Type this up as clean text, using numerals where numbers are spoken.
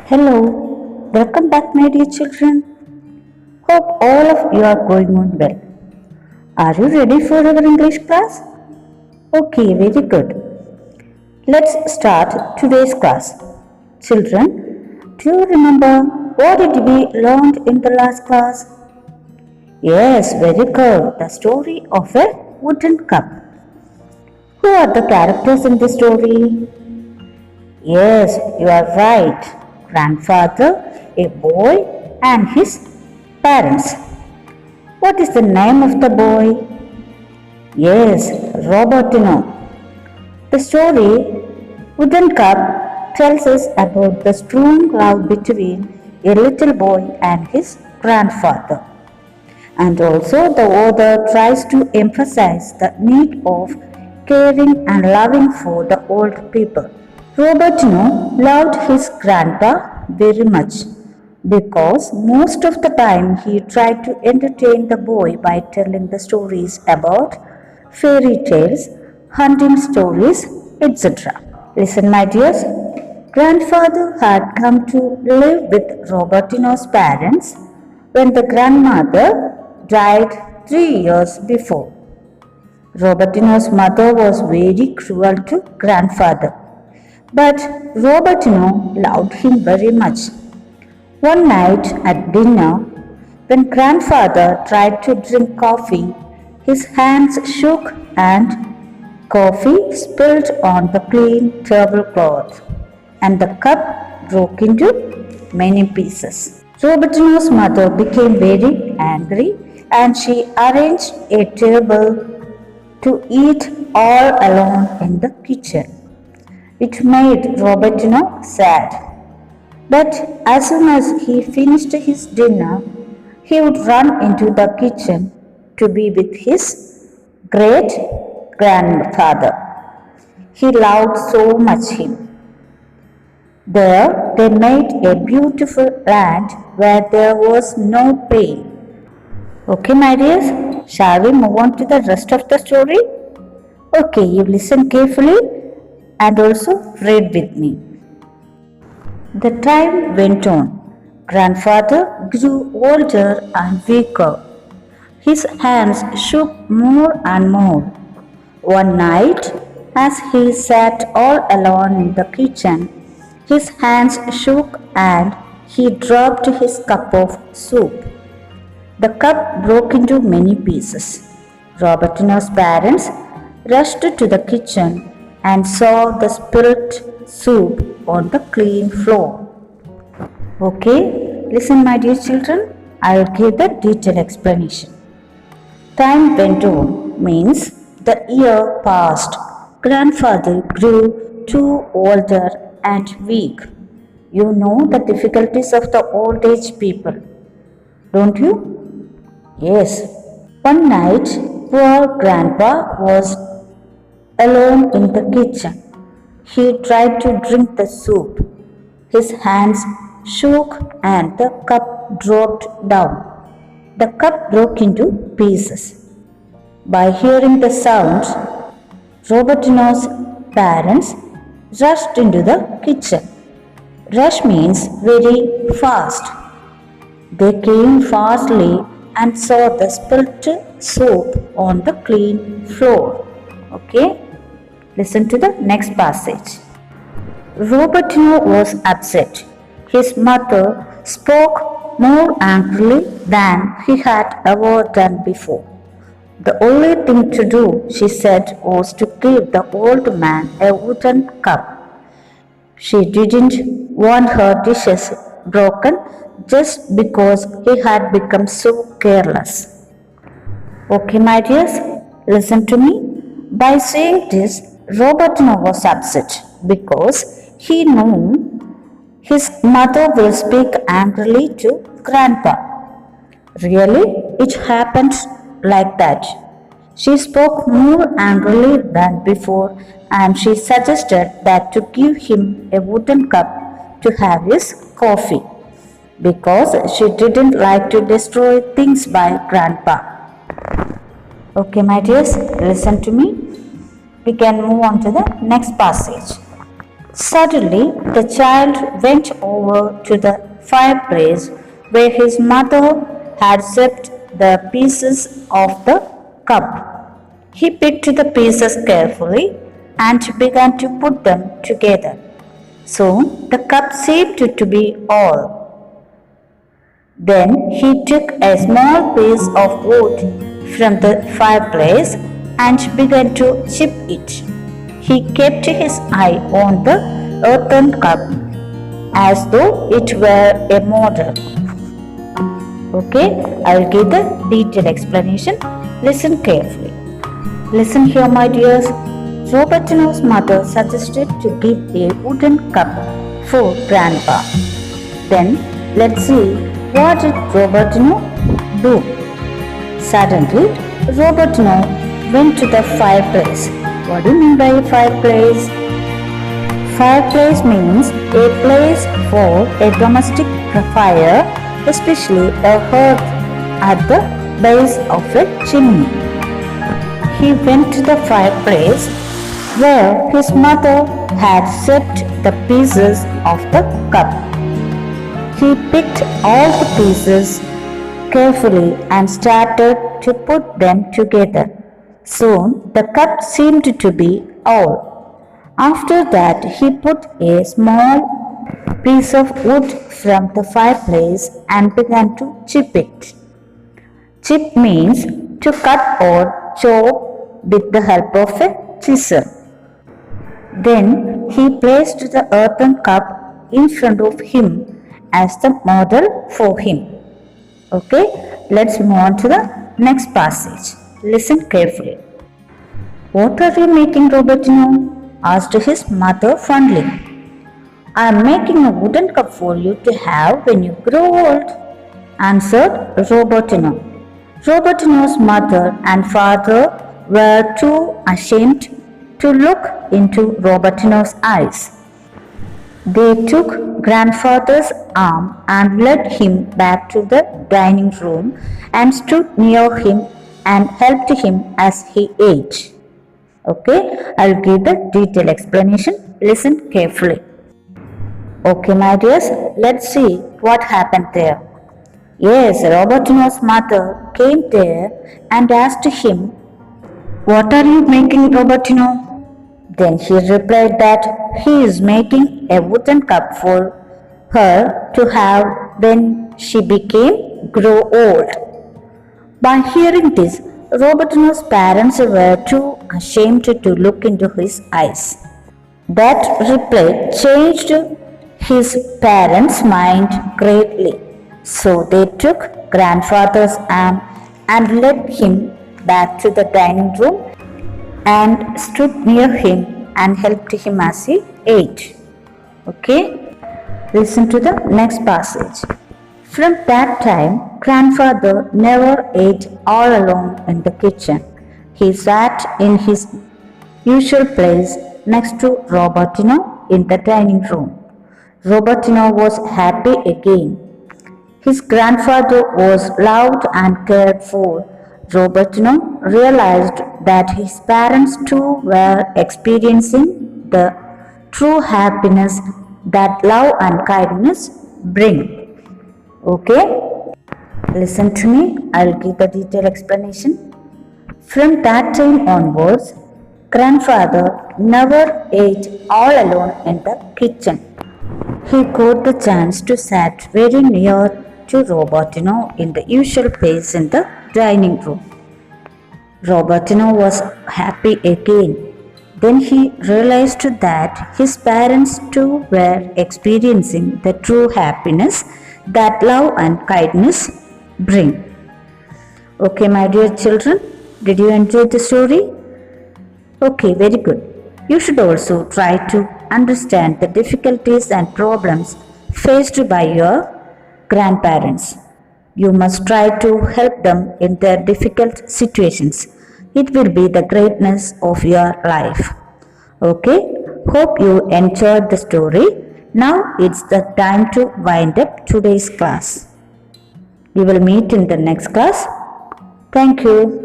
Hello, welcome back, my dear children. Hope all of you are going on well. Are you ready for our English class? Okay, very good. Let's start today's class. Children, do you remember what did we learn in the last class? Yes, very good. The story of a wooden cup. Who are the characters in the story? Yes, you are right. Grandfather, a boy, and his parents. What is the name of the boy? Yes, Robertino. The story Wooden Cup tells us about the strong love between a little boy and his grandfather. And also, the author tries to emphasize the need of caring and loving for the old people. Robertino loved his grandpa very much because most of the time he tried to entertain the boy by telling the stories about fairy tales, hunting stories, etc. Listen, my dears. Grandfather had come to live with Robertino's parents when the grandmother died 3 years before. Robertino's mother was very cruel to grandfather, but Robertino loved him very much. One night at dinner, when grandfather tried to drink coffee, his hands shook and coffee spilled on the clean tablecloth, and the cup broke into many pieces. Robertino's mother became very angry and she arranged a table to eat all alone in the kitchen. It made Robertino sad. But as soon as he finished his dinner, he would run into the kitchen to be with his great grandfather. He loved so much him. There they made a beautiful land where there was no pain. Okay, my dears, shall we move on to the rest of the story? Okay, you listen carefully and also read with me. The time went on. Grandfather grew older and weaker. His hands shook more and more. One night, as he sat all alone in the kitchen, his hands shook and he dropped his cup of soup. The cup broke into many pieces. Robertino's parents rushed to the kitchen and saw the spilt soup on the clean floor. Okay, listen, my dear children, I will give the detailed explanation. Time went on means the year passed. Grandfather grew too older and weak. You know the difficulties of the old age people, don't you? Yes. One night, poor grandpa was alone in the kitchen. He tried to drink the soup. His hands shook and the cup dropped down. The cup broke into pieces. By hearing the sounds, Robertino's parents rushed into the kitchen. Rush means very fast. They came fastly and saw the spilt soup on the clean floor. Okay, listen to the next passage. Robertino was upset. His mother spoke more angrily than he had ever done before. The only thing to do, she said, was to give the old man a wooden cup. She didn't want her dishes broken just because he had become so careless. Okay, my dears, listen to me. By saying this, Robertino was upset because he knew his mother will speak angrily to grandpa. Really, it happened like that. She spoke more angrily than before and she suggested that to give him a wooden cup to have his coffee because she didn't like to destroy things by grandpa. Okay, my dears, listen to me. We can move on to the next passage. Suddenly, the child went over to the fireplace where his mother had sipped the pieces of the cup. He picked the pieces carefully and began to put them together. Soon the cup seemed to be all. Then he took a small piece of wood from the fireplace and began to chip it. He kept his eye on the earthen cup as though it were a model. Okay, I will give the detailed explanation. Listen carefully. Listen here, my dears. Robertino's mother suggested to give a wooden cup for Grandpa. Then let's see what did Robertino do. Suddenly, Robertino went to the fireplace. What do you mean by fireplace? Fireplace means a place for a domestic fire, especially a hearth at the base of a chimney. He went to the fireplace where his mother had set the pieces of the cup. He picked all the pieces carefully and started to put them together. Soon the cup seemed to be all. After that, he put a small piece of wood from the fireplace and began to chip it. Chip means to cut or chop with the help of a chisel. Then he placed the earthen cup in front of him as the model for him. Okay, let's move on to the next passage. Listen carefully. What are you making, Robertino? Asked his mother fondly. I am making a wooden cup for you to have when you grow old, answered Robertino. Robertino's mother and father were too ashamed to look into Robertino's eyes. They took grandfather's arm and led him back to the dining room and stood near him and helped him as he ate. Okay, I'll give the detailed explanation. Listen carefully. Okay, my dears, let's see what happened there. Yes, Robertino's mother came there and asked him, What are you making, Robertino? Then he replied that he is making a wooden cup for her to have when she grow old. By hearing this, Robertino's parents were too ashamed to look into his eyes. That reply changed his parents' mind greatly. So they took grandfather's arm and led him back to the dining room and stood near him and helped him as he ate. Okay, listen to the next passage. From that time, grandfather never ate all alone in the kitchen. He sat in his usual place next to Robertino in the dining room. Robertino was happy again. His grandfather was loved and cared for. Robertino realized that his parents too were experiencing the true happiness that love and kindness bring. Okay, listen to me. I'll give the detailed explanation. From that time onwards, grandfather never ate all alone in the kitchen. He got the chance to sit very near to Robertino in the usual place in the dining room. Robertino was happy again. Then he realized that his parents too were experiencing the true happiness that love and kindness bring. Okay, my dear children, did you enjoy the story? Okay, very good. You should also try to understand the difficulties and problems faced by your grandparents. You must try to help them in their difficult situations. It will be the greatness of your life. Okay, hope you enjoyed the story. Now it's the time to wind up today's class. We will meet in the next class. Thank you.